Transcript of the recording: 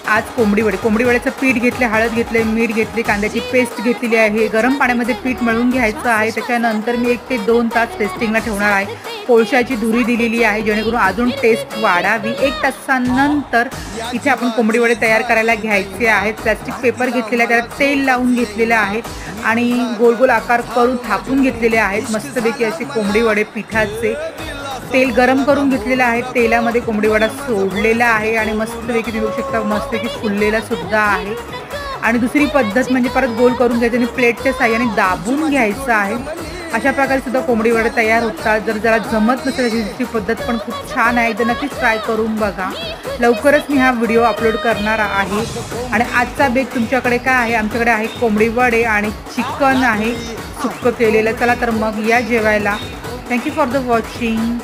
आज कोंबडी वड्याचं पीठ घेतले, हळद घेतले, मीठ घेतले, कांद्याची पेस्ट घेतलेली आहे। गरम पाण्यामध्ये पीठ मळून घ्यायचं आहे। त्याच्यानंतर मी 1 ते 2 तास रेस्टिंगला ठेवणार आहे। कोळशाची धुरी दिलेली आहे जेणेकरून अजून टेस्ट वाढावी। 1 तासानंतर इथे आपण कोंबडी वडे तयार करायला घ्यायचे आहेत। प्लास्टिक पेपर घेतलेला आहे, त्याला तेल लावून घेतलेलं आहे आणि गोल गोल आकार करून थापून घेतलेले आहेत। मस्तपैकी असे कोंबडी वडे पिठाचे तेल गरम करून घेतलेलं आहे। तेलामध्ये कोंबडी वडा सोडलेला आहे आणि मस्तपैकी तुम्ही बघू शकता मस्तपैकी फुललेला सुद्धा आहे। आणि दुसरी पद्धत म्हणजे परत गोल करून घ्यायचं आणि प्लेटच्या साहाय्याने दाबून घ्यायचं आहे। अशा प्रकारे सुद्धा कोंबडी वडे तयार होतात। जर जरा जमत नसेल अशी दुसरी पद्धत पण खूप छान आहे, तर नक्कीच ट्राय करून बघा। लवकरच मी हा व्हिडिओ अपलोड करणार आहे। आणि आजचा बेत तुमच्याकडे काय आहे? आमच्याकडे आहे कोंबडी वडे आणि चिकन आहे सुक्कं केलेलं। चला तर मग या जेवायला। Thank you for the watching.